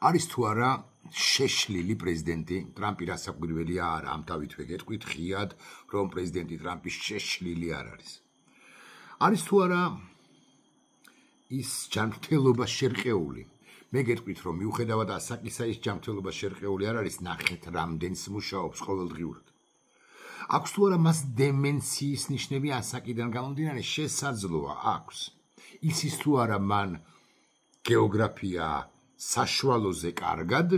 არის თუ არა შეშლილი პრეზიდენტი ტრამპი რასაკვირველია არა ამ თავით ვეგეთქვით ხიად რომ პრეზიდენტი ტრამპი შეშლილი არ არის. არის თუ არა ის ჯანმრთელობა შერყეული. მე გეტყვით რომ მიუხედავად ასაკისა ის ჯანმრთელობა შერყეული არ არის ნახეთ რამდენს მუშაობს ყოველდღიურად. აქვს თუ არა მას დემენციის ნიშნები ასაკიდან გამომდინარე შესაძლოა აქვს. იცის თუ არა მან გეოგრაფია საშუალოზე კარგად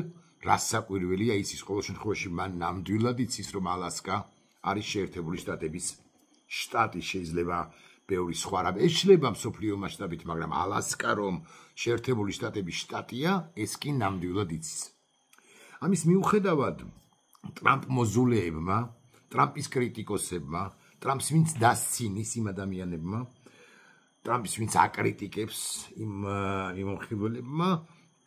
რასაკვირველია იცის ყოველ შემთხვევაში მან ნამდვილად იცის რომ ალასკა არის შეერთებული შტატების შტატი შეიძლება ბევრი სხვა რამ ეშლება მსოფლიო მასშტაბით მაგრამ ალასკა რომ შეერთებული შტატების შტატია ეს კი ნამდვილად იცის. ამის მიუხედავად ტრამპ მოზულეებმა ტრამპის კრიტიკოსებმა ტრამპს ვინც დასცინის იმ ადამიანებმა ტრამპის ვინც აკრიტიკებს იმ მომხიბლებმა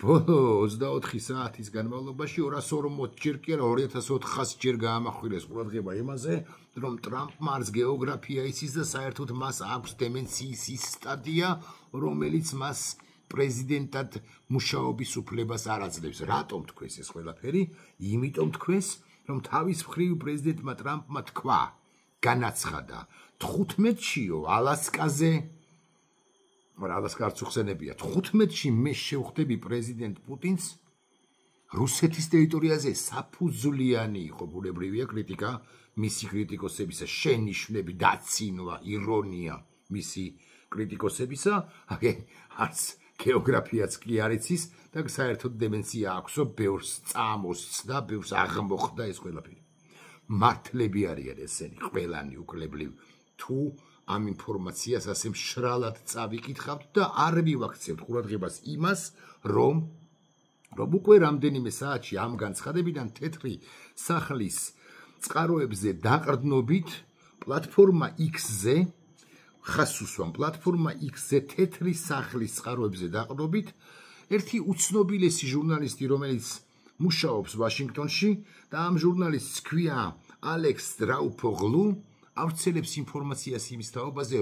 ბოლო 24 საათის განმავლობაში 240 ჯერ კი არა 2400 ჯერ გაამახვილეს ყურადღება იმაზე რომ ტრამპმა არც გეოგრაფია იცის და საერთოდ მას აქვს დემენციის ის სტადია რომელიც მას პრეზიდენტად მუშაობის უფლებას არ აძლევს. რატომ თქვეს ეს ყველაფერი? იმიტომ თქვეს რომ თავის მხრივ პრეზიდენტმა ტრამპმა თქვა განაცხადა 15-შიო ალასკაზე ალასკა არც უხსენებია 15-ში მე შევხვდები პრეზიდენტ პუტინს რუსეთის ტერიტორიაზე საფუძვლიანი იყო ბუნებრივია კრიტიკა მისი კრიტიკოსებისა შენიშვნები დაცინვა ირონია მისი კრიტიკოსებისა არც გეოგრაფიაც კი არ იცის და საერთოდ დემენცია აქვსო ბევრს წამოსცდა ბევრს აღმოხდა ეს ყველაფერი მართლები არიან ესენი ყველანი უკლებლივ თუ ამ ინფორმაციას ასე მშრალად წავიკითხავთ და არ მივაქცევთ ყურადღებას იმას რომ უკვე რამდენიმე საათში ამ განცხადებიდან თეთრი სახლის წყაროებზე დაყრდნობით პლატფორმა X-ზე ხას უსვამ პლატფორმა X-ზე თეთრი სახლის წყაროებზე დაყრდნობით ერთი უცნობილესი ჟურნალისტი რომელიც მუშაობს ვაშინგტონში და ამ ჟურნალისტს ქვია ალექს დრაუპოგლუ ავრცელებს ინფორმაციას იმის თაობაზე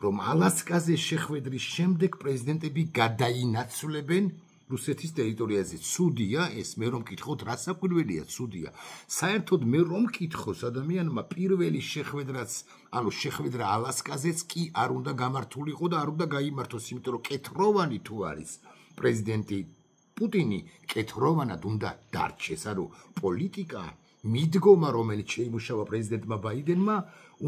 რომ ალასკაზე შეხვედრის შემდეგ პრეზიდენტები გადაინაცვლებენ რუსეთის ტერიტორიაზე. ცუდია ეს მე რომ მკითხოთ რასაკვირველია ცუდია. საერთოდ მე რომ მკითხოს ადამიანმა პირველი შეხვედრაც ანუ შეხვედრა ალასკაზეც კი არ უნდა გამართულიყო და არ უნდა გაიმართოს იმიტომ რომ კეთროვანი თუ არის პრეზიდენტი პუტინი კეთროვანად უნდა დარჩეს ანუ პოლიტიკა მიდგომა რომელიც შეიმუშავა პრეზიდენტმა ბაიდენმა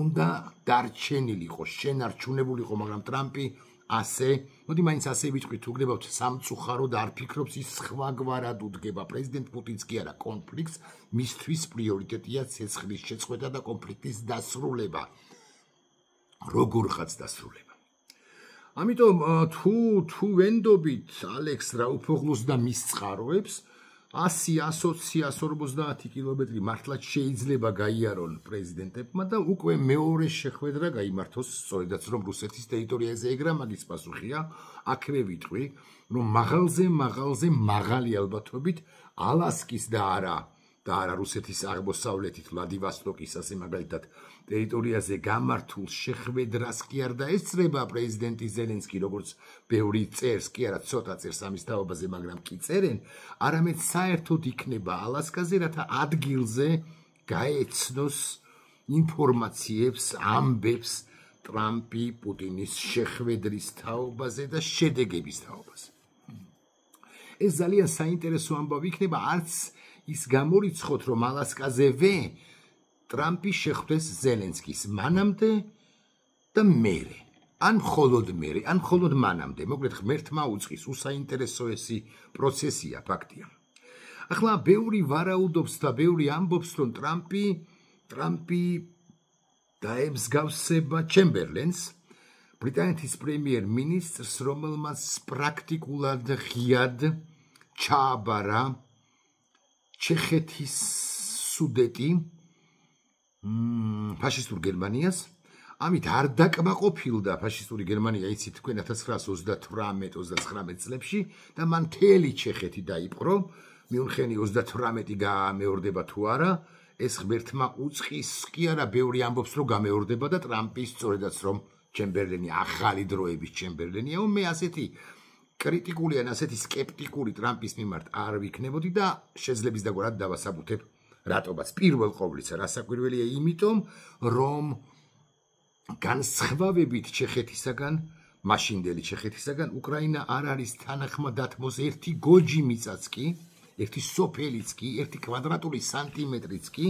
უნდა დარჩენილიყო შენარჩუნებულიყო მაგრამ ტრამპი ასე მოდი მაინც ასე ვიტყვით თუ გნებავთ სამწუხაროდ არ ფიქრობს ის სხვაგვარად უდგება პრეზიდენტ პუტინს კი არა კონფლიქტს მისთვის პრიორიტეტია ცეცხლის შეწყვეტა და კონფლიქტის დასრულება როგორღაც დასრულება ამიტომ თუ ვენდობით ალექს რაუფოგლუს და მის წყაროებს 100-120-150 კილომეტრი მართლაც შეიძლება გაიარონ პრეზიდენტებმა და უკვე მეორე შეხვედრა გაიმართოს სწორედაც რომ რუსეთის ტერიტორიაზე ეგრა მაგის პასუხია აქვე ვიტყვი რომ მაღალი ალბათობით ალასკის და არა რუსეთის აღმოსავლეთით ვლადივოსტოკის ასე მაგალითად ტერიტორიაზე გამართულ შეხვედრას კი არ დაესწრება პრეზიდენტი ზელენსკი როგორც ბევრი წერს კი არა ცოტა წერს ამის თაობაზე მაგრამ კი წერენ არამედ საერთოდ იქნება ალასკაზე რათა ადგილზე გაეცნოს ინფორმაციებს ამბებს ტრამპი პუტინის შეხვედრის თაობაზე და შედეგების თაობაზე ეს ძალიან საინტერესო ამბავი იქნება არც ის გამორიცხოთ რომ ალასკაზევე ტრამპი შეხვდეს ზელენსკის მანამდე და მერე ან მხოლოდ მანამდე მოკლედ ღმერთმა უწყის უსაინტერესო ესი პროცესია ფაქტია ახლა ბევრი ვარაუდობს და ბევრი ამბობს რომ ტრამპი დაემსგავსება ჩემბერლენს ბრიტანეთის პრემიერ მინისტრს რომელმაც პრაქტიკულად ღიად ჩააბარა ჩეხეთის სუდეტი ფაშისტურ გერმანიას ამით არ დაკმაყოფილდა ფაშისტური გერმანია იცით თქვენ 1938-39 წლებში და მან მთელი ჩეხეთი დაიპყრო მიუნხენი 38 გამეორდება თუ არა ეს ღმერთმა უწყის კი არა ბევრი ამბობს რომ გამეორდება და ტრამპის სწორედაც რომ ჩემბერლენი ახალი დროების ჩემბერლენია მე ასეთი კრიტიკული ან ასეთი სკეპტიკური ტრამპის მიმართ არ ვიქნებოდი და შეძლებს დაგვარად დავასაბუთებ რატომაც. პირველ ყოვლისა, რასაკვირველია იმიტომ, რომ განსხვავებით ჩეხეთისაგან, მაშინდელი ჩეხეთისაგან, უკრაინა არ არის თანახმადათმოს ერთი გოჯი მიწაც კი, ერთი სოფელიც კი, ერთი კვადრატული სანტიმეტრიც კი,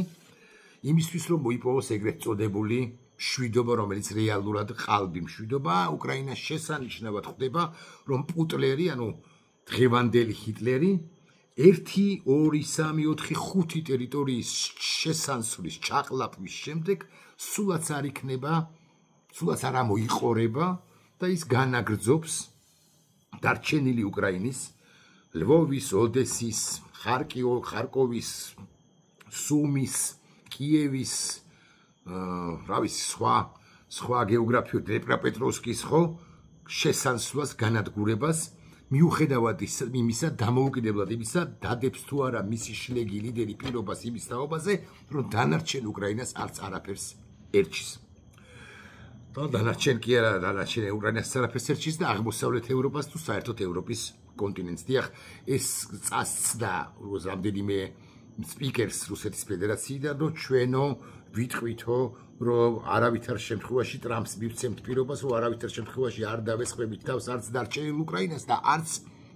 იმისთვის რომ მოიპოვოს ეგრეთ წოდებული მშვიდობა, რომელიც რეალურად ყალბი მშვიდობაა, უკრაინას შესანიშნავად ხვდება, რომ პუტლერი, ანუ დღევანდელი ჰიტლერი 1, 2, 3, 4, 5 ტერიტორიის შესანსვლის ჩაყლაპვის შემდეგ სულაც არ იქნება, სულაც არ მოიყორება და ის განაგრძობს დარჩენილი უკრაინის, ლვოვის, ოდესის, ხარკოვის, სუმის, კიევის, სხვა გეოგრაფიულ დნეპროპეტროვსკის ხო შესანსვლას განადგურებას მიუხედავად იმისა დამოუკიდებლად იმისა დადებს თუ არა მისი შლეგი ლიდერი პირობას იმის თაობაზე რომ დანარჩენ უკრაინას არც არაფერს ერჩის და დანარჩენ კი არა დანარჩენ უკრაინას არაფერს ერჩის და აღმოსავლეთ ევროპას თუ საერთოდ ევროპის კონტინენტს დიახ ეს წასცდა რამდენიმე სპიკერს რუსეთის ფედერაციიდან რომ ჩვენო ვიტყვითო რომ არავითარ შემთხვევაში ტრამპს მივცემთ პირობას რომ არავითარ შემთხვევაში არ დავესხმებით თავს არც დარჩენილ უკრაინას და არც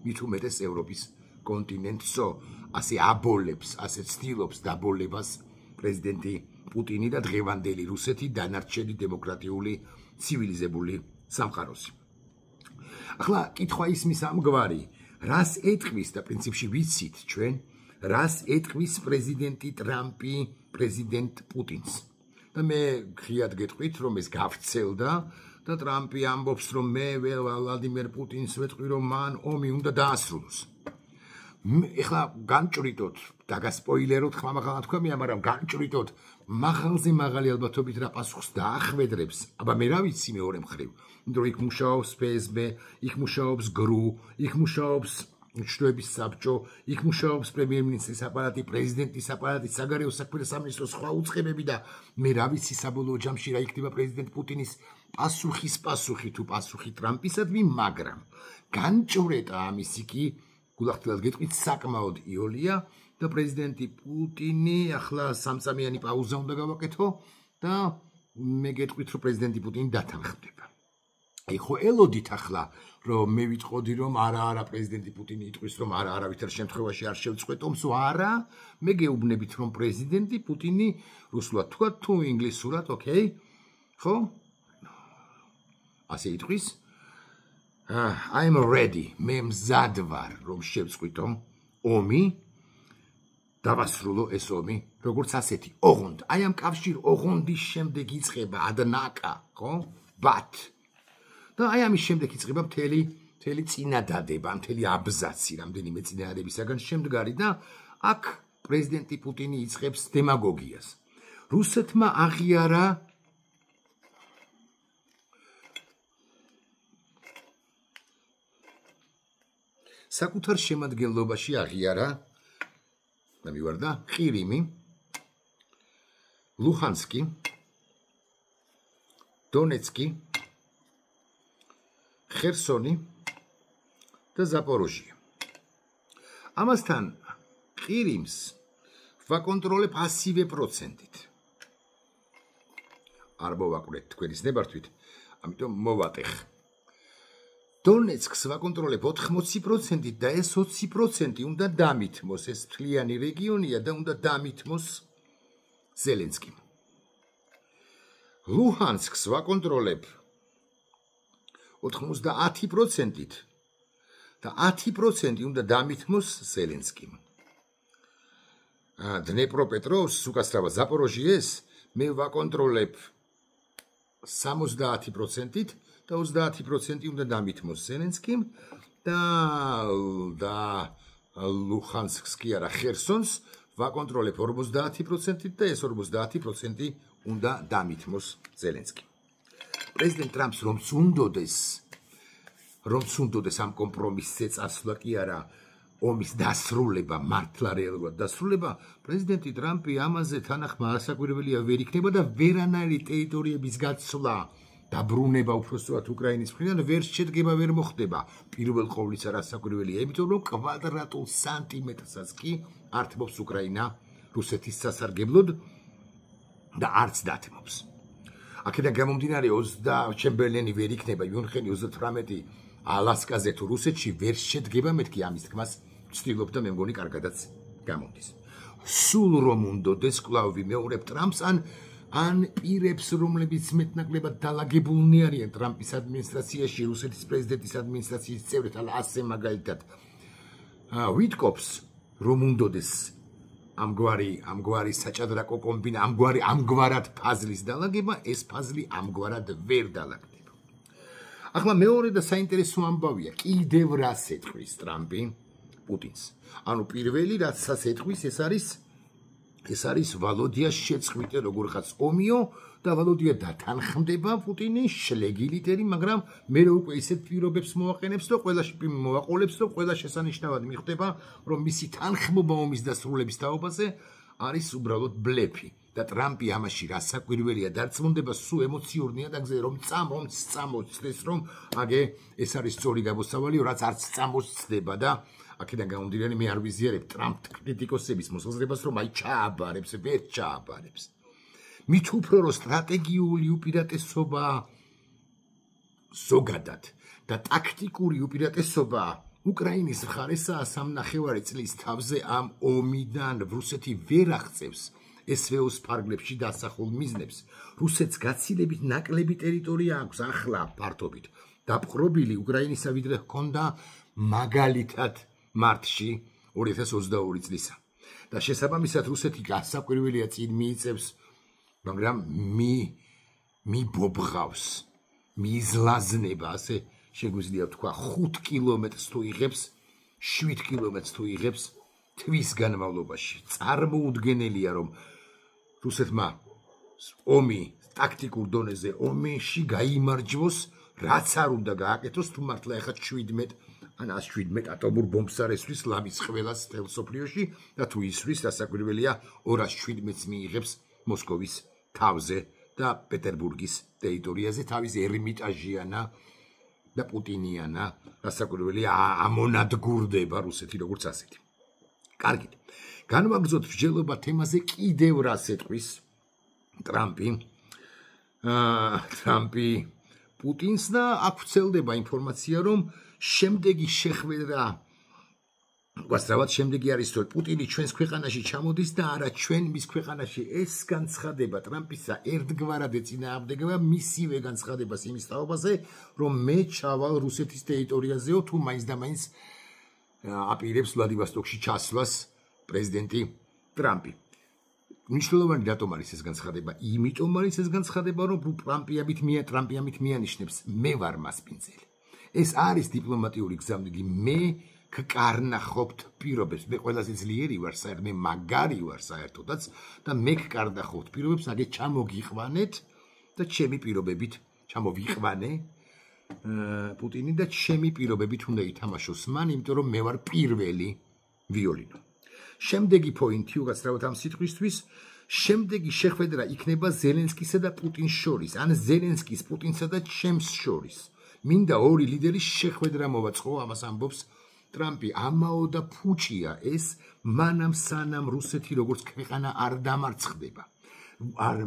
მით უმეტეს ევროპის კონტინენტსო ასე აბოლებს ასე ცდილობს დაბოლებას პრეზიდენტი პუტინი და დღევანდელი რუსეთი დანარჩენი დემოკრატიული ცივილიზებული სამყაროსი ახლა კითხვა ისმის ამგვარი რას ეტყვის და პრინციპში ვიცით ჩვენ რას ეტყვის პრეზიდენტი ტრამპი პრეზიდენტ პუტინს და მე ღიად გეტყვით რომ ეს გავცელდა და ტრამპი ამბობს რომ მე ვლადიმერ პუტინს ვეტყვი რომ მან ომი უნდა დაასრულოს ეხლა განჭრიტოთ და გასპოილეროთ ხმამაღლა თქვა მე მაგრამ განჭრიტოთ მაღალზე მაღალი ალბათობით რა პასუხს დაახვედრებს აბა მე რა ვიცი მეორე მხრივ იმიტომ რომ იქ მუშაობს ფსბ იქ მუშაობს გრუ იქ მუშაობს ჩრდილოეთის საბჭო, იქ მუშაობს პრემიერ-მინისტრის აპარატი, პრეზიდენტის აპარატი, საგარეო საქმეთა სამინისტროს სხვა უწყებები და მე რა ვიცი საბოლოო ჯამში რა იქნება პრეზიდენტ პუტინის პასუხი თუ პასუხი ტრამპისადმი, მაგრამ განჭვრეტა ამისი კი გულახდილად გეტყვით საკმაოდ იოლია და პრეზიდენტი პუტინი ახლა სამწამიანი პაუზა უნდა გავაკეთო და მე გეტყვით რომ პრეზიდენტი პუტინი დათანხმდება. აი ხო ელოდით ახლა რომ მე ვიტყოდი რომ არა პრეზიდენტი პუტინი იტყვის რომ არავითარ შემთხვევაში არ შევწყვეტ ომს არა მე გეუბნებით რომ პრეზიდენტი პუტინი რუსულად თქვა თუ ინგლისურად ოკეი ხო ასე იტყვის I'm ready მე მზად ვარ რომ შევწყვიტო ომი დავასრულო ეს ომი როგორც ასეთი ოღონდ აი ამ კავშირ ოღონდის შემდეგ იწყება ადნაკა ხო but და აი ამის შემდეგ იწყება მთელი წინადადება, მთელი აბზაცი რამდენიმე წინადადებისაგან შემდგარი და აქ პრეზიდენტი პუტინი იწყებს დემაგოგიას. რუსეთმა აღიარა საკუთარ შემადგენლობაში აღიარა და მივარდა ყირიმი, ლუჰანსკი, დონეცკი ხერსონი და ზაპოროჟია. ამასთან ყირიმს ვაკონტროლებ 100%. არ მოვაკვირეთ თქვენის ნებართვით, ამიტომ მოვატეხ. დონეცკს ვაკონტროლებ 80% და ეს 20% უნდა დამითმოს, ეს თლიანი რეგიონია და უნდა დამითმოს ზელენსკიმ. ლუჰანსკს ვაკონტროლებ 90%-ით და 10% უნდა დამითმოს ზელენსკიმ. დნეპროპეტროვსკს, უკაცრავად ზაპოროჟიეს, მე ვაკონტროლებ 70%-ით და 30% უნდა დამითმოს ზელენსკიმ და ლუჰანსკს კი არა ხერსონს ვაკონტროლებ 50%-ით და ეს 50% უნდა დამითმოს ზელენსკიმ. პრეზიდენტ ტრამპს რომც უნდოდეს ამ კომპრომისზე წასვლა კი არა ომის დასრულება, მართლა რეალურად დასრულება, პრეზიდენტი ტრამპი ამაზე თანახმა ასაკვირველია ვერ იქნება და ვერანაირი ტერიტორიების გაცვლა დაბრუნება უпроსტად უკრაინის მხრიდან ვერ შედგება, ვერ მოხდება. პირველ ყოვლისა რასაკვირველია, იმიტომ რომ კვადრატულ სანტიმეტრსაც კი ართმობს უკრაინა რუსეთის სასარგებლოდ და არც დათმობს. აქედან გამომდინარე ჩემბერლენი ვერ იქნება იუნხენი 38 ალასკაზე თუ რუსეთში ვერ შედგება, მეთქი ამის თქმას ვცდილობ და მე მგონი კარგადაც გამოდის. სულ რომ უნდოდეს კვლავ ვიმეორებ ტრამპს ან პირებს, რომლებიც მეტნაკლებად დალაგებულნი არიან ტრამპის ადმინისტრაციაში, რუსეთის პრეზიდენტის ადმინისტრაციის წევრებთან, ასე მაგალითად ვითკოფს, რომ უნდოდეს ამგვარი საჭადრაკო კომბინა, ამგვარად ფაზლის დალაგება, ეს ფაზლი ამგვარად ვერ დალაგდება. ახლა მეორე და საინტერესო ამბავია, კიდევ რას ეთქვის ტრამპი პუტინს. ანუ პირველი რაცაც ეთქვის, ეს არის ვალოდიას შეწყვიტე როგორღაც ომიო და ვალოდია დათანხმდება პუტინის შლეგილიტერი, მაგრამ მე უკვე ისეთ პირობებს მოაყენებს და მოვაყოლებს, რომ ყველა შესანიშნავად მიხვდება, რომ მისი თანხმობა ომის დასრულების თაობაზე არის უბრალოდ ბლეფი და ტრამპი ამაში რასაკვირველია დარწმუნდება სულ ემოციურ ნიადაგზე, რომ წამოწდეს, რომ აგე ეს არის სწორი გამოსავალი, რაც არც წამოწდება და აქედან გამომდინარე მე არ ვიზიარებ ტრამპ კრიტიკოსების მოსაზრებას, რომ აი ჩააბარებს, ვერ ჩააბარებს. მით უფრო რომ სტრატეგიული უპირატესობა ზოგადად და ტაქტიკური უპირატესობა უკრაინის მხარესაა სამნახევარი წლის თავზე ამ ომიდან რუსეთი ვერ აღწევს SVO-ს ფარგლებში დასახულ მიზნებს. რუსეთს გაცილებით ნაკლები ტერიტორია აქვს ახლა ფართობით დაპყრობილი უკრაინისა, ვიდრე ჰქონდა მაგალითად მარტში 2022 წლისა. და შესაბამისად რუსეთი გასაკვირველია წინ მიიწევს, მაგრამ მიბობღავს, მიზლაზნება, ასე შეგვიძლია ვთქვა, 5 კილომეტრს თუ იღებს, 7 კილომეტრს თუ იღებს თვის განმავლობაში. წარმოუდგენელია, რომ რუსეთმა ომი ტაქტიკურ დონეზე ომში გაიმარჯვოს, რაც არ უნდა გააკეთოს, თუ მართლა ეხლა 17 ატომურ ბომბს არ ესვრის ლამის ყველას მთელ სოფლიოში და თუ ისვრის, რასაკვირველია 217-ს მიიღებს მოსკოვის თავზე და პეტერბურგის ტერიტორიაზე, თავის ერმიტაჟიანა და პუტინიანა, რასაკვირველია ამონადგურდება რუსეთი როგორც ასეთი. კარგით. განვაგრძოთ მსჯელობა თემაზე კიდევ რას ეთქვის ტრამპი პუტინს და აქ ვრცელდება ინფორმაცია, რომ შემდეგი შეხვედრა ვასწავლოთ, შემდეგი არის რომ პუტინი ჩვენს ქვეყანაში ჩამოდის და არა ჩვენ მის ქვეყანაში. ეს განცხადება ტრამპისა ერთგვარად ეწინააღმდეგება მისივე განცხადებას იმის თაობაზე, რომ მე ჩავალ რუსეთის ტერიტორიაზეო, თუ მაინც და მაინც აპირებს ვლადივოსტოკში ჩასვლას პრეზიდენტი ტრამპი. მნიშვნელოვანი რატომ არის ეს განცხადება? იმიტომ არის ეს განცხადება, რომ ტრამპი ამით მიანიშნებს, მე ვარ მასპინძელი. ეს არის დიპლომატიური გზამდგი, მე გკარნახობთ პირობებს, მე ყველაზე ძლიერი ვარ, მე მაგარი ვარ საერთოდაც და მე გკარნახობთ პირობებს, აგე ჩამოგიყვანეთ და ჩემი პირობებით ჩამოვიყვანე პუტინი და ჩემი პირობებით უნდა ითამაშოს მან, იმიტომ რომ მე ვარ პირველი ვიოლინო. შემდეგი პოინტი უგაცრავთ ამ სიტყვისთვის, შემდეგი შეხვედრა იქნება ზელენსკისა და პუტინს შორის, ან ზელენსკის, პუტინსა და ჩემს შორის. მინდა ორი ლიდერის შეხვედრა მოვაწყო, ამას ამბობს ტრამპი. ამაო და ფუჭია ეს, მანამ სანამ რუსეთი როგორც ქვეყანა არ დამარცხდება. არ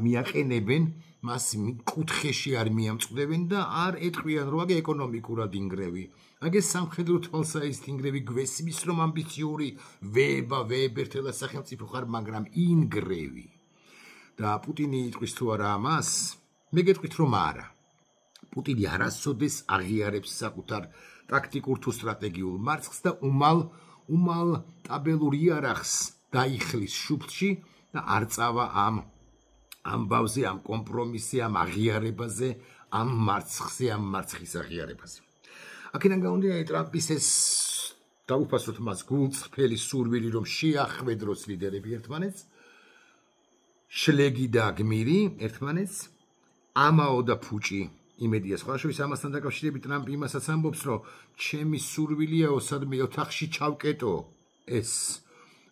მიაყენებენ, მას კუთხეში არ მიამწყდებენ და არ ეტყვიან, რომ აგე ეკონომიკურად ინგრევი. აგე სამხედრო თვალსაჩინო ინგრევი გვესმის, რომ ამბიციური ვებერთელა სახელმწიფო ხარ, მაგრამ ინგრევი. და პუტინი იტყვის თუ არა ამას, მე გეტყვით რომ არა. პუტინი არასოდეს აღიარებს საკუთარ ტაქტიკურ თუ სტრატეგიულ მარცხს და უმალ ტაბელურ იარაღს დაიხლის შუბლში და არ წავა ამ ამბავზე, ამ კომპრომისზე, ამ აღიარებაზე, ამ მარცხზე, ამ მარცხის აღიარებაზე. აქედან გამომდინარე ტრამპის ეს დაუფასოთ მას გულწრფელი სურვილი, რომ შეახვედროს ლიდერები ერთმანეთს, შლეგი და გმირი ერთმანეთს, ამაო და ფუჭი იმედია სხვაშორის. ამასთან დაკავშირებით ტრამპი იმასაც ამბობს, რომ ჩემი სურვილიაო, სადმე ოთახში ჩავკეტო ეს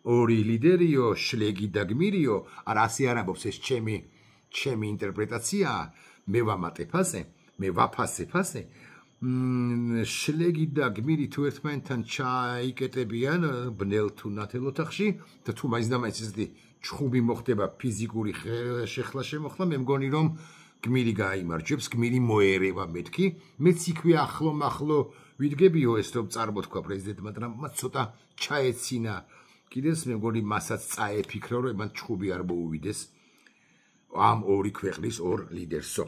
ორი ლიდერიო, შლეგი და გმირიო, არა ასე არ ამბობს, ეს ჩემი ინტერპრეტაციაა. მე ვამატებ ასე, მე ვაფასებ ასე, შლეგი და გმირი თუ ერთმანეთთან ჩაიკეტებიან ბნელ თუ ნათელ ოთახში და თუ მაინც და მაინც ისეთი ჩხუბი მოხდება ფიზიკური შეხლა შემოხლა, მე მგონი რომ გმირი გაიმარჯვებს, გმირი მოერევა მეთქი, მეც იქვე ახლო ვიდგებიო ეს რომ წარმოთქვა პრეზიდენტმა ტრამპმა ცოტა ჩაეცინა კიდეს, მე მგონი მასაც წაეფიქრა რომ მან ჩხუბი არ მოუვიდეს ამ ორი ქვეყნის ორ ლიდერსო.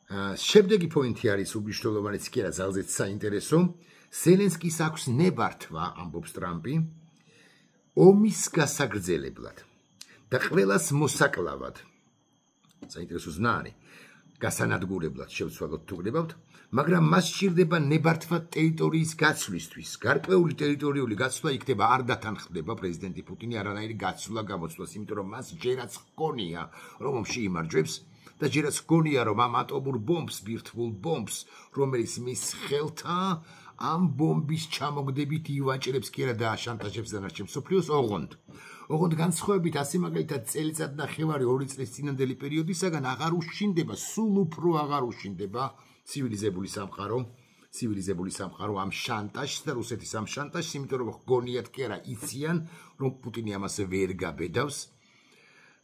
Შემდეგი პოინტი არის უმნიშვნელოვანესი კი არა, ძალზედ საინტერესო. ზელენსკის აქვს ნებართვა, ამბობს ტრამპი, ომის გასაგრძელებლად და ყველას მოსაკლავად. საინტერესო ზნარი, გასანადგურებლად შევცვალოთ თუ გნებავთ, მაგრამ მას სჭირდება ნებართვა ტერიტორიის გაცვლისთვის. გარკვეული ტერიტორიული გაცვლა იქნება არ დათანხმდება პრეზიდენტი პუტინი არანაირი გაცვლა გამოცვლას, იმიტომ რომ მას ჯერაც ჰგონია, რომ ომში იმარჯვებს. და ჯერაც გონია რომ ამ ატომურ ბომბს, ბირთვულ ბომბს, რომელიც მის ხელთა ამ ბომბის ჩამოგდებით ივაჭრებს კი არა და შანტაჟებს დანარჩენ მსოფლიოს ოღონდ. ოღონდ განსხვავებით ასე მაგალითად წელიწად ნახევარი 2 წლის წინანდელი პერიოდისაგან აღარ უშინდება, სულ უფრო აღარ უშინდება ცივილიზებული სამყარო ამ შანტაჟს და რუსეთის ამ შანტაჟს, იმიტომ რომ გონიათ კი არა იციან რომ პუტინი ამას ვერ გაბედავს.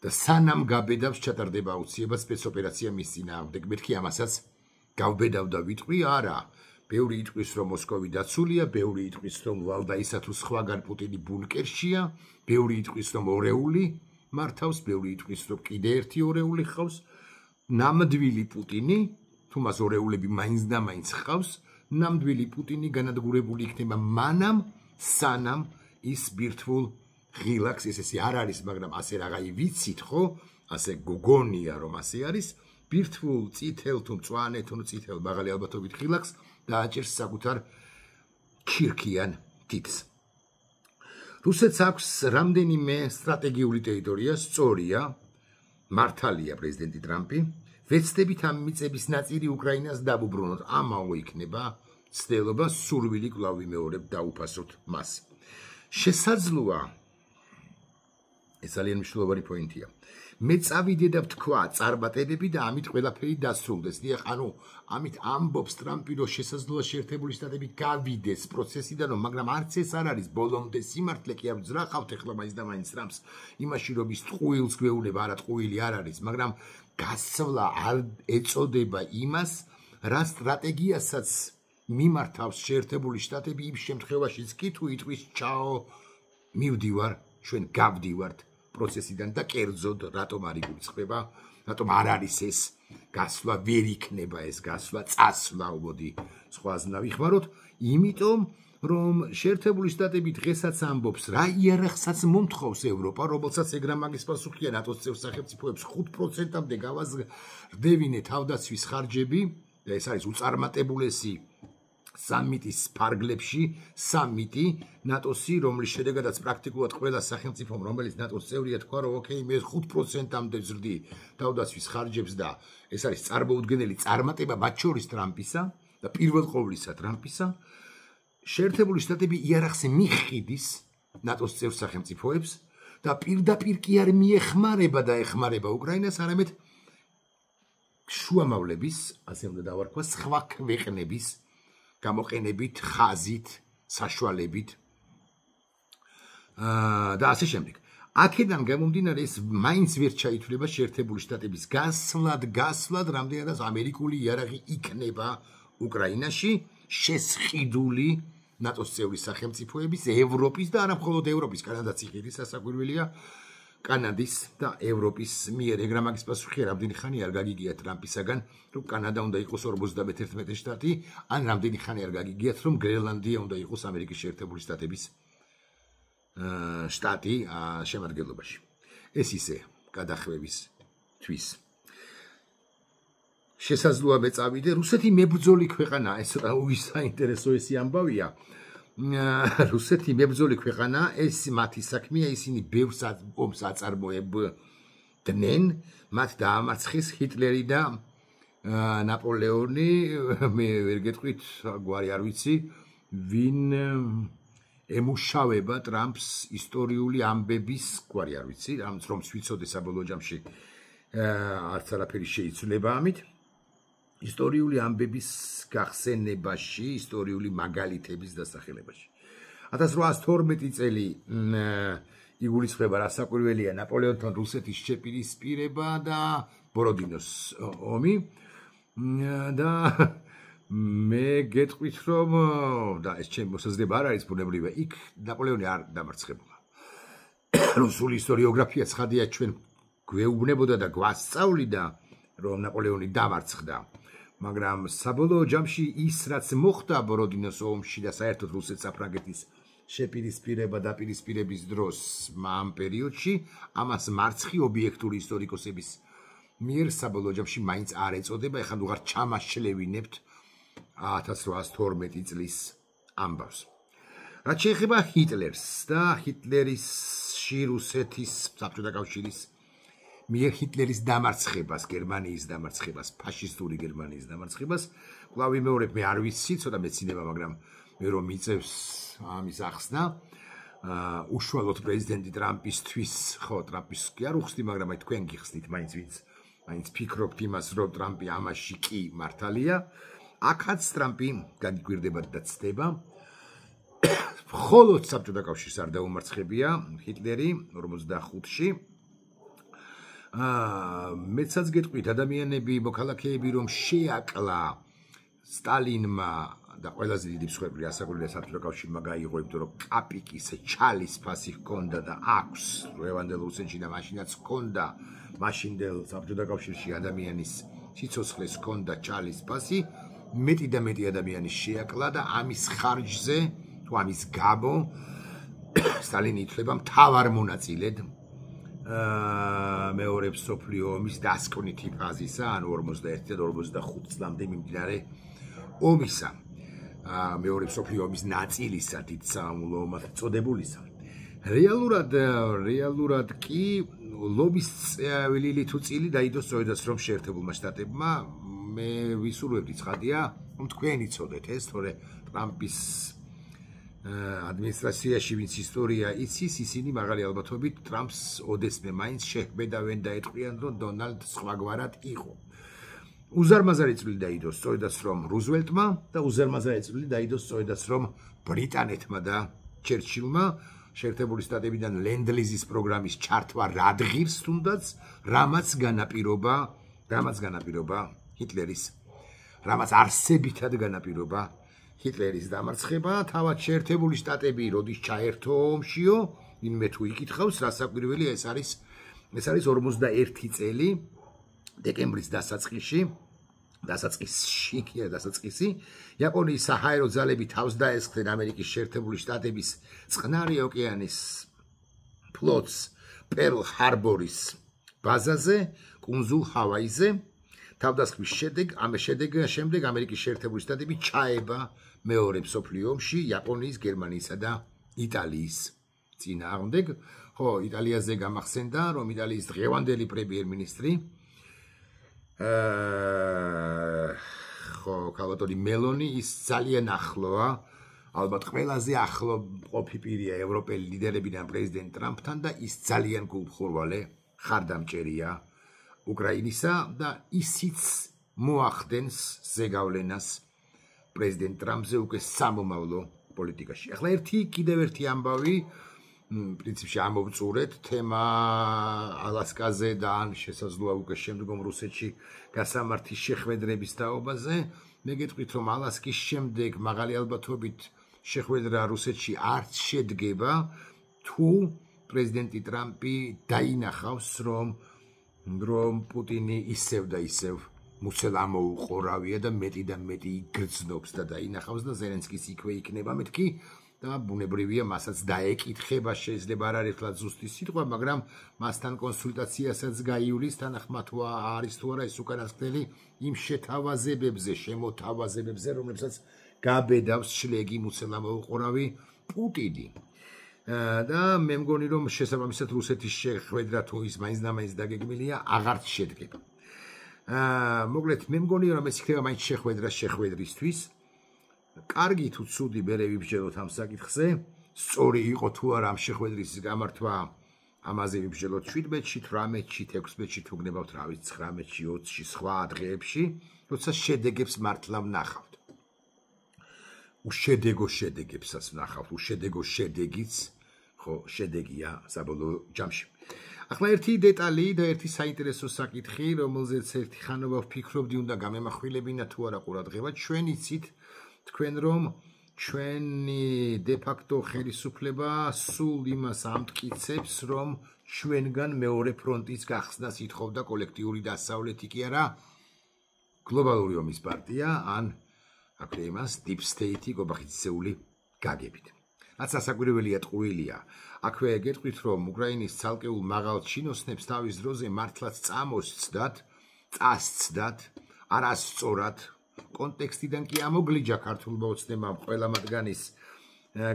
და სანამ გაბედავს ჩატარდება აუცილებლად სპეცოპერაცია მის წინააღმდეგ. მეთქი ამასაც გავბედავ და ვიტყვი, არა. ბევრი იტყვის რომ მოსკოვი დაცულია, ბევრი იტყვის რომ ვალდა ისა თუ სხვაგან პუტინი ბუნკერშია, ბევრი იტყვის რომ ორეული მართავს, ბევრი იტყვის რომ კიდე ერთი ორეული ხავს. ნამდვილი პუტინი, თუ მას ორეულები მაინც და მაინც ხავს, ნამდვილი პუტინი განადგურებული იქნება მანამ, სანამ ის ბირთვულ ღილაკს ესე არ არის, მაგრამ ასე რაღაცა ვიცით ხო? ასე გოგონია რომ ასე არის, ბირთვულ წითელ თუ მწვანე თუ წითელ მაღალი ალბათობით ღილაკს დააჭერს საკუთარ ქირქიან თითს. რუსეთს აქვს რამდენიმე სტრატეგიული ტერიტორია, სწორია, მართალია პრეზიდენტი ტრამპი, ვეცდებით ამ მიწების ნაწილი უკრაინას დაბუბრუნოთ. ამავე იქნება ცდილობა სურვილი კვლავ ვიმეორებ დაუფასოთ მას. შესაძლოა ეს ძალიან მნიშვნელოვანი პოინტია. მე წავიდე და ვთქვა წარმატებები და ამით ყველაფერი დასრულდეს. დიახ, ანუ ამით ამბობს ტრამპი, რომ შესაძლოა შეერთებული შტატები გავიდეს პროცესიდან, მაგრამ არც ეს არ არის ბოლომდე სიმართლე, კი არ ვძრახავთ ეხლა მაინც და მაინც ტრამპს იმაში, რომ ის ტყუილს გვეუბნება, არა ტყუილი არ არის, მაგრამ გასვლა არ ეწოდება იმას, რა სტრატეგიასაც მიმართავს შეერთებული შტატები იმ შემთხვევაშიც კი თუ იტყვის ჩაო მივდივარ, ჩვენ გავდივართ პროცესიდან და კერძოდ რატომ არ იგულისხმება, რატომ არ არის ეს გასვლა, ვერ იქნება ეს გასვლა, წასვლა, მოდი სხვა ზნა ვიხმაროთ, იმიტომ რომ შეერთებული შტატები დღესაც ამბობს, რა იარაღსაც მომთხოვს ევროპა, რომელსაც ეგრა მაგის პასუხია ნატოს წევრ სახელმწიფოებს 5%-მდე გავაზრდებინე თავდაცვის ხარჯები და ეს არის უწარმატებულესი სამიტის ფარგლებში სამიტი ნატოსი, რომლის შედეგადაც პრაქტიკულად ყველა სახელმწიფომ, რომელიც ნატოს წევრია, თქვა, რომ ოკეი, მე 5%-მდე ვზრდი თავდაცვის ხარჯებს და ეს არის წარმოუდგენელი წარმატება მათ შორის ტრამპისა და პირველ ყოვლისა ტრამპისა. შეერთებული შტატები იარაღს მიხიდის ნატოს წევრ სახელმწიფოებს და პირდაპირ კი არ მიეხმარება და ეხმარება უკრაინას, არამედ შუამავლების, ასე უნდა დავარქვა, სხვა ქვეყნების გამოყენებით, ხაზით, საშუალებით და ასე შემდეგ. აქედან გამომდინარე ეს მაინც ვერ ჩაითვლება შეერთებული შტატების გასვლად, რამდენადაც ამერიკული იარაღი იქნება უკრაინაში, შესყიდული ნატოს წევრი სახელმწიფოების, ევროპის და არა მხოლოდ ევროპის, კანადაც იყიდის სასაკვირველია, კანადის და ევროპის მიერ ეგრა მაგის პასუხია, რამდენი ხანი არ გაგიგიათ ტრამპისაგან, რომ კანადა უნდა იყოს 51 შტატი, ან რამდენი ხანი არ გაგიგიათ, რომ გრენლანდია უნდა იყოს ამერიკის შეერთებული შტატების შტატი შემადგენლობაში. ეს ისე გადახვევისთვის. შესაძლოა მე წავიდე, რუსეთი მებრძოლი ქვეყანაა, ეს ცოტა საინტერესო ესი ამბავია. რუსეთი მებრძოლი ქვეყანაა, ეს მათი საქმეა, ისინი ბევრს ომს აწარმოებდნენ, მათ დაამარცხეს ჰიტლერი და ნაპოლეონი, მე ვერ გეტყვით, გვარი არ ვიცი, ვინ ემუშავება ტრამპს ისტორიული ამბების, გვარი არ ვიცი, რომ ვიცოდე საბოლოო ჯამში არც არაფერი შეიცვლება ამით. ისტორიული ამბების გახსენებაში, ისტორიული მაგალითების დასახელებაში. 1812 წელი იგულისხმება რასაკვირველია ნაპოლეონთან რუსეთის შეპირისპირება და ბოროდინოს ომი და მე გეტყვით რომ და ეს ჩემი მოსაზრება არ არის ბუნებრივია, იქ ნაპოლეონი არ დამარცხებულა. რუსული ისტორიოგრაფია ცხადია ჩვენ გვეუბნებოდა და გვასწავლიდა რომ ნაპოლეონი დამარცხდა. მაგრამ საბოლოო ჯამში ის რაც მოხდა ბოროდინოს ომში და საერთოდ რუსეთ-საფრანგეთის შეპირისპირება და პირისპირების დროს ამ პერიოდში ამას მარცხი ობიექტური ისტორიკოსების მიერ საბოლოო ჯამში მაინც არ ეწოდება. ეხლა უღარ ჩამაშლევინებთ 1812 წლის ამბავს. რაც შეეხება ჰიტლერს და ჰიტლერისში რუსეთის საბჭოთა კავშირის მიერ ჰიტლერის დამარცხებას, გერმანიის დამარცხებას, ფაშისტური გერმანიის დამარცხებას, კვლავ ვიმეორებ, მე არ ვიცი, ცოტა მეცინება, მაგრამ მე რომ მიწევს ამის ახსნა, უშუალოდ პრეზიდენტი ტრამპისთვის, ხო, ტრამპის კი არ უხსნი, მაგრამ აი თქვენ გიხსნით, მაინც ფიქრობთ იმას, რომ ტრამპი ამაში კი მართალია. აქაც ტრამპი გაგიგვირდება და ცდება. მხოლოდ საბჭოთა კავშირს არ დაუმარცხებია ჰიტლერი 45-ში. მეცაც გეტყვით ადამიანები, მოქალაქეები რომ შეაკლა სტალინმა და ყველაზე დიდი მსხვერპლი ასაკურია საბჭოთა კავშირმა გაიღო, იმიტომ რომ კაპიკის ჩალის ფასი ჰქონდა და აქვს ლევანდელ რუსეთში და მაშინაც ჰქონდა მაშინდელ საბჭოთა კავშირში ადამიანის სიცოცხლეს ჰქონდა ჩალის ფასი, მეტი და მეტი ადამიანი შეაკლა და ამის ხარჯზე თუ ამის გამო სტალინი ითვლება მთავარ მონაწილედ მეორე მსოფლიო ომის დასკვნითი ფაზისა, ანუ 41-45 წლამდე მიმდინარე ომისა. მეორე მსოფლიო ომის ნაწილისა, დიდ საამულო ომად წოდებულისა. რეალურად კი ლობის ვილილი თუ წილი დაიდო სწორედაც რომ შეერთებულმა შტატებმა. მე ვისურვებდი ცხადია, რომ თქვენ იცოდეთ ეს, თორე ტრამპის ადმინისტრაციაში ვინც ისტორია იცის, ისინი მაღალი ალბათობით ტრამპს ოდესმე მაინც შეჰბედავენ და ეტყვიან, რომ დონალდ სხვაგვარად იყო. უზარმაზარი წვლილი დაიდო სწორედაც რომ რუზველტმა და უზარმაზარი წვლილი დაიდო სწორედაც რომ ბრიტანეთმა და ჩერჩილმა შეერთებული შტატებიდან ლენდლიზის პროგრამის ჩართვა რადღირს თუნდაც, რამაც განაპირობა ჰიტლერის, რამაც არსებითად განაპირობა ჰიტლერის დამარცხება. თავად შეერთებული შტატები როდის ჩაერთო ომშიო, ვინმე თუ იკითხავს, რასაკვირველია, ეს არის 51 წელი დეკემბრის დასაწყისი, იაპონიის საჰაერო ძალები თავს დაესხნენ ამერიკის შეერთებული შტატების წყნარი ოკეანის ფლოტს პერლ ჰარბორის ბაზაზე, კუნძულ ჰავაიზე. თავდასხმის შემდეგ ამერიკის შეერთებული შტატები ჩაება მეორე მსოფლიო ომში იაპონიის, გერმანიისა და იტალიის წინააღმდეგ. ხო, იტალიაზე გამახსენდა, რომ იტალიის დღევანდელი პრემიერ-მინისტრი ქალბატონი მელონი ის ძალიან ახლოა, ალბათ ყველაზე ახლო ყოფი პირია ევროპელი ლიდერებიდან პრეზიდენტ ტრამპთან და ის ძალიან გულმხურვალე ხარდამჭერია უკრაინისა და ისიც მოახდენს ზეგავლენას პრეზიდენტ ტრამპზე უკვე სამომავლო პოლიტიკაში. ახლა კიდევ ერთი ამბავი, პრინციპში ამოვწურეთ თემა ალასკაზე და ან შესაძლოა უკვე შემდგომ რუსეთში გასამართის შეხვედრების თაობაზე. მე გეტყვით, რომ ალასკის შემდეგ მაღალი ალბათობით შეხვედრა რუსეთში არც შედგება, თუ პრეზიდენტი ტრამპი დაინახავს, რომ პუტინი ისევ და ისევ მუცელ ამოუყორავია და მეტი იგრძნობს და დაინახავს და ზელენსკის იქვე იქნება მეთქი და ბუნებრივია მასაც დაეკითხება, შეიძლება არ არის ხლად ზუსტი სიტყვა, მაგრამ მასთან კონსულტაციასაც გაივლის თანახმად არის თუ არა ეს უკანასკნელი იმ შემოთავაზებებზე, რომლებსაც გაბედავს შლეგი მუცელ ამოუყორავი პუტინი. და მე მგონი რომ შესაბამისად რუსეთის შეხვედრა თუ ის მაინც დაგეგმილია აღარც შედგება. მოკლედ მე მგონი რომ ეს იქნება მაინც შეხვედრისთვის. კარგი თუ ცუდი, მე ვიბრძოლოთ ამ საკითხზე. სწორი იყო თუ არა ამ შეხვედრის გამართვა ამაზე ვიბრძოლოთ 17-ში, 18-ში, 16-ში, თუ გნებავთ რა ვიცი 19-ში, 20-ში, სხვა დღეებში, როცა შედეგებს მართლა ვნახავთ. უშედეგო შედეგებსაც ვნახავთ, უშედეგო შედეგიც, ხო, შედეგია საბოლოო ჯამში. ახლა ერთი დეტალი და ერთი საინტერესო საკითხი, რომელზეც ერთი ხანობა ვფიქრობდი, უნდა გამემახვილებინა თუ არა ყურადღება, ჩვენ იცით თქვენ რომ ჩვენი დე-ფაქტო ხელისუფლება სულ იმას ამტკიცებს, რომ ჩვენგან მეორე ფრონტის გახსნას ითხოვდა კოლექტიური დასავლეთი კი არა გლობალური ომის პარტია ან აქვე იმას deep state-ი გობახიცეული გაგებით. რაც ასაკვირველია ტყუილია. აქვე გეტყვით რომ უკრაინის ცალკეულ მაღალ ჩინოსნებს თავის დროზე მართლაც წასცდათ არასწორად კონტექსტიდან კი ამოგლიჯა ქართულმა ოცნებამ ყველა მათგანის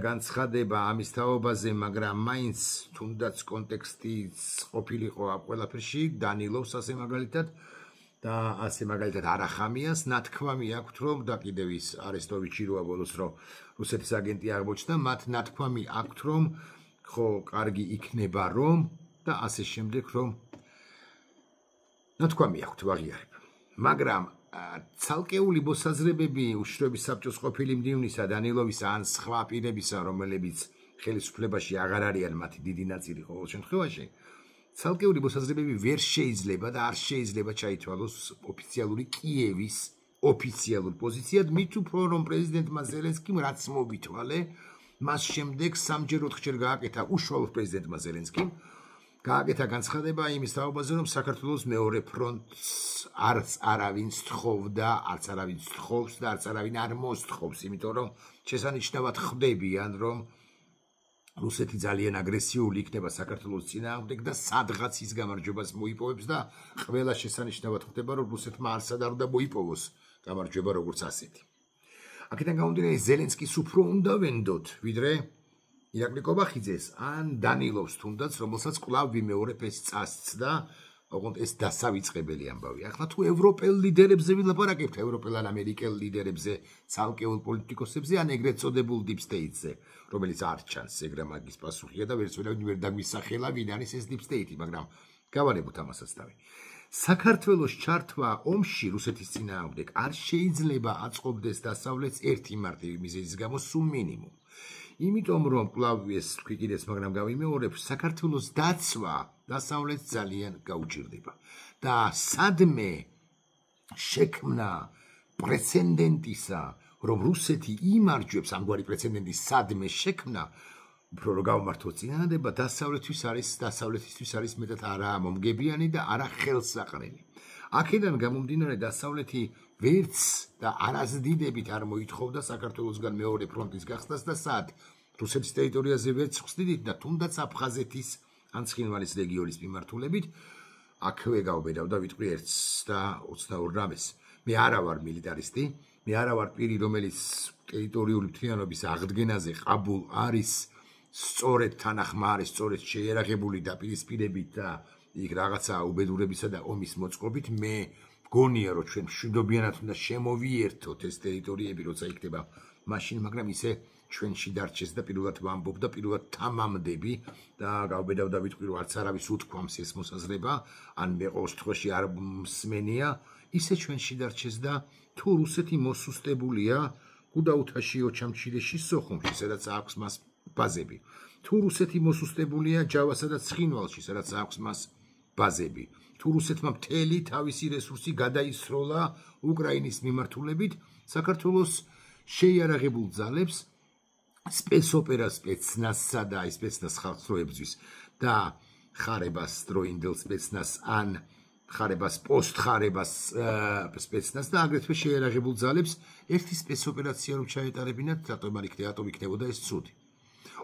განცხადება ამის თაობაზე, მაგრამ მაინც თუნდაც კონტექსტიც ყოფილიყო ამ ყველაფერში, დანილოვს ასე მაგალითად და ასე მაგალითად არახამიას ნათქვამი აქვთ რომ და კიდევ ის არესტოვიჩი როა ბოლოს რომ რუსეთის აგენტი აღმოჩნდა, მათ ნათქვამი აქვთ რომ ხო კარგი იქნება რომ და ასე შემდეგ რომ ნათქვამი აქვთ ვაღიარებ. მაგრამ ცალკეული მოსაზრებები უშიშროების საბჭოს ყოფილი მდივნისა დანილოვისა ან სხვა პირებისა, რომლებიც ხელისუფლებაში აღარ არიან მათი დიდი ნაწილი ყოველ შემთხვევაში, ცალკეული მოსაზრებები ვერ შეიძლება და არ შეიძლება ჩაითვალოს ოფიციალური კიევის ოფიციალურ პოზიციად, მით უფრო რომ პრეზიდენტმა ზელენსკიმ რაც მოვითვალე, მას შემდეგ სამჯერ 4-ჯერ გააკეთა უშუალოდ პრეზიდენტმა ზელენსკიმ გააკეთა განცხადება იმის თაობაზე, რომ საქართველოს მეორე ფრონტს არც არავინ სთხოვდა, არც არავინ სთხოვს და არც არავინ არ მოსთხოვს, იმიტომ რომ შესანიშნავად ხვდებიან, რომ რუსეთი ძალიან აგრესიული იქნება საქართველოს წინააღმდეგ და სადღაც ის გამარჯვებას მოიპოვებს და ყველა შესანიშნავად ხვდება, რომ რუსეთმა არსად არ უნდა მოიპოვოს გამარჯვება როგორც ასეთი. აქედან გამომდინარე ზელენსკის უფრო უნდა ვენდოთ, ვიდრე ირაკლი კობახიძეს ან დანილოვს თუნდაც, რომელსაც კვლავ ვიმეორებ ეს წასცდა, ოღონდ ეს დასავიწყებელი ამბავი. ახლა თუ ევროპელ ლიდერებზე ვილაპარაკებთ, ევროპელ ან ამერიკელ ლიდერებზე, ცალკეულ პოლიტიკოსებზე ან ეგრეთ წოდებულ deep state-ზე, რომელიც არ ჩანს, ეგრე მაგის პასუხია და ვერც ვერ დაგვისახელა, ვინ არის ეს deep state, მაგრამ გავარებოთ ამასაც თავი. საქართველოს ჩართვა ომში რუსეთის წინააღმდეგ არ შეიძლება აწყობდეს დასავლეთს ერთი მარტივი მიზეზის გამო სულ მინიმუმ. იმიტომ რომ კვლავ ეს თქვი კიდეც, მაგრამ გავიმეორებ, საქართველოს დაცვა დასავლეთს ძალიან გაუჭირდება და სადმე შექმნა პრეცედენტისა, რომ რუსეთი იმარჯვებს, ამგვარი პრეცედენტის სადმე შექმნა, უფრო რომ გავმართოთ წინადადება, დასავლეთისთვის არის მეტად არა მომგებიანი და არა ხელსაყრელი. აქედან გამომდინარე დასავლეთი ვერც და არაზდიდებით არ მოითხოვდა საქართველოსგან მეორე ფრონტის გახსნას და სად რუსეთის ტერიტორიაზე ვერც ხსნიდით და თუნდაც აფხაზეთის ან ცხინვალის რეგიონის მიმართულებით აქვე გავბედავ და ვიტყვი ერთს და 22 რამეს. მე არა ვარ მილიტარისტი, მე არა ვარ პირი, რომელიც ტერიტორიული მთლიანობის აღდგენაზე ყაბულ არის სწორედ თანახმარი, სწორედ შეიარაღებული დაპირისპირებით და იქ რაღაცა უბედურებისა და ომის მოწყობით. მე გონია რომ ჩვენ მშვიდობიანად უნდა შემოვიერთოთ ეს ტერიტორიები, როცა იქნება მაშინ, მაგრამ ისე ჩვენში დარჩეს და პირველად ვამბობ და პირველად თამამდები და გავბედავ და ვიტყვი რომ არც არავის უთქვამს ეს მოსაზრება, ან მე ყოველ შემთხვევაში არ მსმენია, ისე ჩვენში დარჩეს და თუ რუსეთი მოსუსტებულია გუდაუთაში, ოჩამჩილეში, სოხუმში, სადაც აქვს მას ბაზები. თუ რუსეთი მოსუსტებულია ჯავასა და ცხინვალში, სადაც აქვს მას ბაზები. თუ რუსეთმა მთელი თავისი რესურსი გადაისროლა უკრაინის მიმართულებით, საქართველოს შეიარაღებულ ძალებს სპეცოპერა სპეცნაზსა და აი სპეცნაზ ხალხს რო ებრძვის და ხარებას დროინდელ სპეცნაზს ან ხარებას პოსტხარებას სპეცნაზს და აგრეთვე შეიარაღებულ ძალებს ერთი სპეცოპერაცია რო ჩაეტარებინათ, რატომ არ იქნებოდა ეს ცუდი.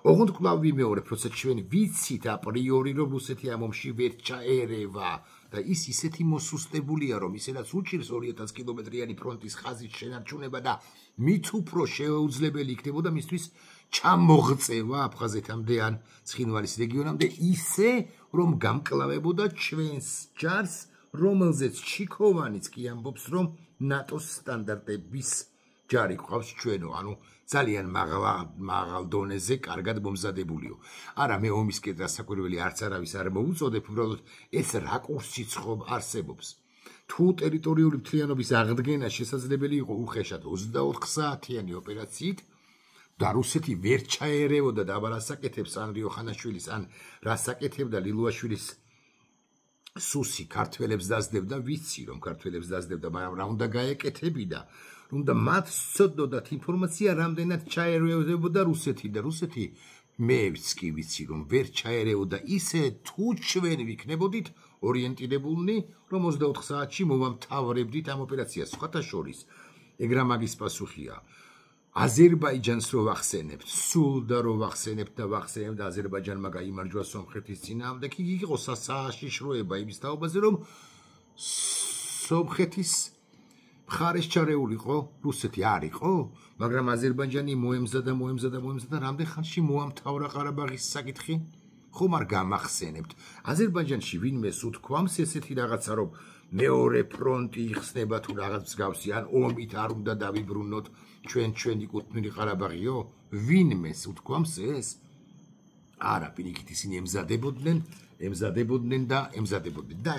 ოღონდ კვლავ ვიმეორებ, როცა ჩვენ ვიცით აპრიორი რომ რუსეთი ამ ომში ვერ ჩაერევა და ის ისეთი მოსუსტებულია, რომ ისედაც უჭირს 2000 კილომეტრიანი ფრონტის ხაზის შენარჩუნება და მით უფრო შეუძლებელი იქნებოდა მისთვის ჩამოღწევა აფხაზეთამდე ან ცხინვალის რეგიონამდე ისე, რომ გამკლავებოდა ჩვენს ჯარს, რომელზეც ჩიქოვანიც კი ამბობს, რომ ნატოს სტანდარტების ჯარი გვყავს ჩვენო, ანუ ძალიან მაღალ დონეზე კარგად მომზადებულიო. არა, მე ომის კეთილსაკვირველი არც არავის არ მოუწოდებ, უბრალოდ ეს რაკურსიც ხომ არსებობს. თუ ტერიტორიული მთლიანობის აღდგენა შესაძლებელი იყო უხეშად 24 საათიანი ოპერაციით და რუსეთი ვერ ჩაერევოდა და აბა რას აკეთებს ან რიოხანაშვილის ან რას აკეთებდა ლილუაშვილის სუსი ქართველებს დაძდებდა, ვიცი რომ ქართველებს დაძდებდა, მაგრამ რა უნდა გაეკეთებიდა? უნდა მათ სწოდოდათ ინფორმაცია, რამდენად ჩაერევებოდა რუსეთი და რუსეთი მეც კი ვიცი რომ ვერ ჩაერევდა ისე თუ ჩვენ ვიქნებოდით ორიენტირებულნი, რომ 24 საათში მოვამთავრებდით ამ ოპერაციას. სხვათა შორის, ეგ რა მაგის პასუხია. აზერბაიჯანს რო ვახსენებთ, სულ და რო ვახსენებთ და ვახსენებთ აზერბაიჯანმა გაიმარჯვა სომხეთის წინააღმდეგ, იქ იყო საშიშროება იმის თაობაზე, რომ სომხეთის მხარეს ჩარეულიყო რუსეთი არ იყო, მაგრამ აზერბაიჯანი მოემზადა, რამდენ ხანში მოამთავრა ყარაბაღის საკითხი? ხომ არ გამახსენებთ? აზერბაიჯანში ვინმეს უთქვამს ესეთი რაღაცა, რომ მეორე ფრონტი იხსნება თუ რაღაც მსგავსი, ან ომით არ უნდა დავიბრუნოთ, ჩვენი კუთვნილი ყარაბაღიო? ვინმეს უთქვამს ეს? არა, პირიქით ისინი ემზადებოდნენ და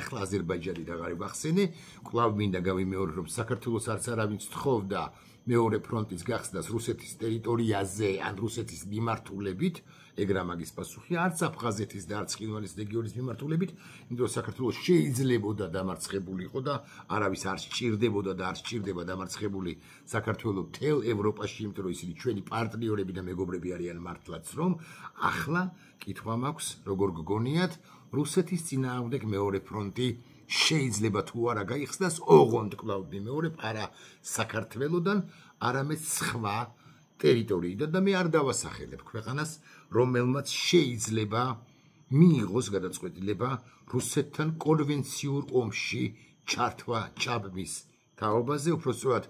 ახლა აზერბაიჯანი დაღარი ვახსენე, კვლავ მინდა გავიმეორო, რომ საქართველოს არც არავინ სთხოვდა მეორე ფრონტის გახსნას რუსეთის ტერიტორიაზე ან რუსეთის მიმართულებით, ეგ რა მაგის პასუხია, არც აფხაზეთის და არც ცხინვალის რეგიონის მიმართულებით, იმიტომ რომ საქართველოს შეიძლებოდა დამარცხებულიყო და არავის არ სჭირდებოდა და არ სჭირდება დამარცხებული საქართველო მთელ ევროპაში, იმიტომ რომ ისინი ჩვენი პარტნიორები და მეგობრები არიან მართლაც, რომ ახლა კითხვა მაქვს, როგორ გგონიათ, რუსეთის წინააღმდეგ მეორე ფრონტი შეიძლება თუ არა გაიხსნას, ოღონდ კვლავ მეორე არა საქართველოდან, არამედ სხვა ტერიტორიიდან და მე არ დავასახელებ ქვეყანას, რომელმაც შეიძლება მიიღოს გადაწყვეტილება რუსეთთან კონვენციურ ომში ჩართვა ჩაბმის თაობაზე, უпростоად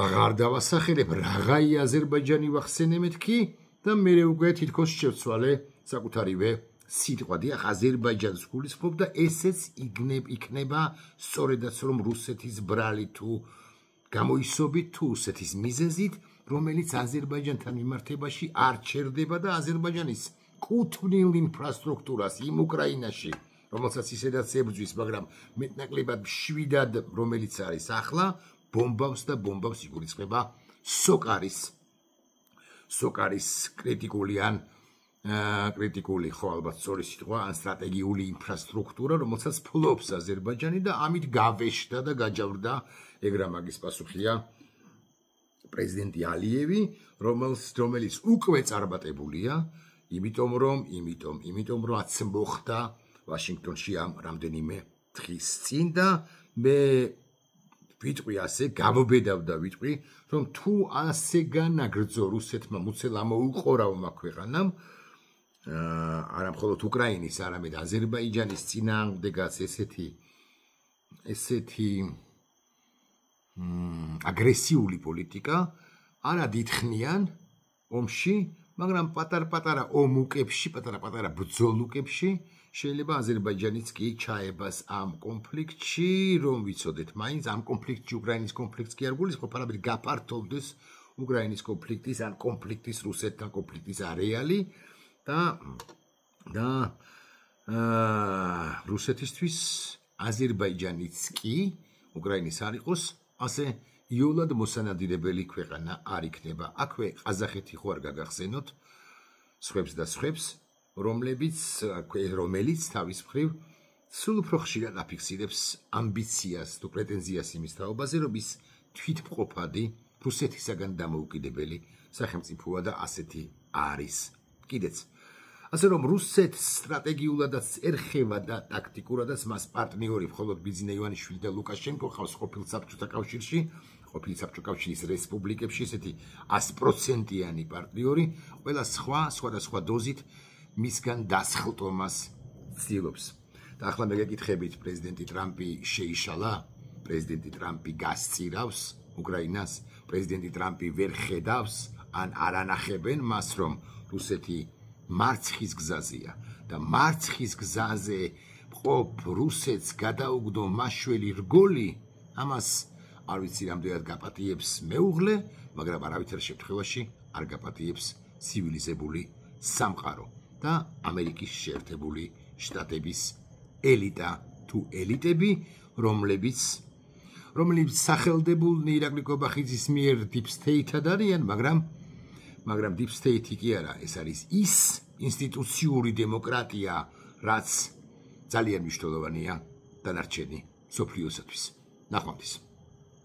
აღარ დავასახელებ, რაღაცა აზერბაიჯანი ვახსენე მეთქი და მე უკვე თითქოს შევცვალე საკუთარივე სიტყვა, დიახ, აზერბაიჯანს გულისხმობ და ესეც იქნება სწორედაც რომ რუსეთის ბრალი თუ გამოისობით თუ რუსეთის მიზეზით, რომელიც აზერბაიჯანთან მიმართებაში არ ჩერდება და აზერბაიჯანის კუთვნილ ინფრასტრუქტურას იმ უკრაინაში, რომელსაც ისედაც ებრძვის, მაგრამ მეტნაკლებად მშვიდად, რომელიც არის ახლა, ბომბავს და ბომბავს იგულისხმება სოკარის კრიტიკული ხო ალბათ სწორი სიტყვა, ან სტრატეგიული ინფრასტრუქტურა, რომელსაც ფლობს აზერბაიჯანი და ამით გავეშდა და გაჯავრდა, ეგ რა მაგის პასუხია პრეზიდენტი ალიევი, რომელიც უკვე წარმატებულია, იმიტომ რომ მოხდა ვაშინგტონში ამ რამდენიმე დღის წინ და მე ვიტყვი ასე, გამობედავდა ვიტყვი, რომ თუ ასე განაგრძო რუსეთმა მუცელა მოუყორავმა ქვეყანამ, არა მხოლოდ უკრაინის, არამედ აზერბაიჯანის წინააღმდეგაც ესეთი აგრესიული პოლიტიკა არა დიდხნიან ომში, მაგრამ პატარ-პატარა ომუკებში, პატარ-პატარა ბრძოლუკებში შეიძლება აზერბაიჯანიც კი ჩაებას ამ კონფლიქტში, რომ ვიცოდეთ, მაინც ამ კონფლიქტში უკრაინის კონფლიქტს კი არ გულისხმობ, არამედ გაფართოვდეს უკრაინის კონფლიქტის ან კონფლიქტის რუსეთთან კონფლიქტის არეალი და რუსეთისთვის აზერბაიჯანიც კი უკრაინის არ იყოს ასე იოლად მოსანადირებელი ქვეყანა არ იქნება. აქვე ყაზახეთი ხო არ გაგახსენოთ, სხვებს და სხვებს, რომელიც თავის მხრივ სულ უფრო ხშირად აფიქსირებს ამბიციას თუ პრეტენზიას იმის თაობაზე, რომ ის თვითმყოფადი რუსეთისაგან დამოუკიდებელი სახელმწიფოა და ასეთი არის. კიდეც ასე რომ რუსეთს სტრატეგიულადაც ერხება და ტაქტიკურადაც მას პარტნიორი მხოლოდ ბიძინა ივანიშვილი და ლუკაშენკო ყავს ყოფილ საბჭოთა კავშირში, ყოფილი საბჭოთა კავშირის რესპუბლიკებში ესეთი 100%-იანი პარტნიორი, ყველა სხვადასხვა დოზით მისგან დასხლტომას ცდილობს. და ახლა მე გეკითხებით, პრეზიდენტი ტრამპი შეიშალა, პრეზიდენტი ტრამპი გასწირავს უკრაინას, პრეზიდენტი ტრამპი ვერ ხედავს ან არ ანახებენ მას, რომ რუსეთი მარცხის გზაზეა და მარცხის გზაზე ყოფ რუსეთს გადაუგდო მაშველი რგოლი, ამას არ ვიცი რამდენად გაპატიებს მეუღლე, მაგრამ არავითარ შემთხვევაში არ გაპატიებს ცივილიზებული სამყარო და ამერიკის შეერთებული შტატების ელიტა თუ ელიტები, რომლებიც სახელდებულნი ირაკლი კობახიძის მიერ Deep State-ად არიან, მაგრამ Deep State-ი კი არა, ეს არის ის ინსტიტუციური დემოკრატია, რაც ძალიან მნიშვნელოვანია დანარჩენი მსოფლიოსათვის. ნახვამდის.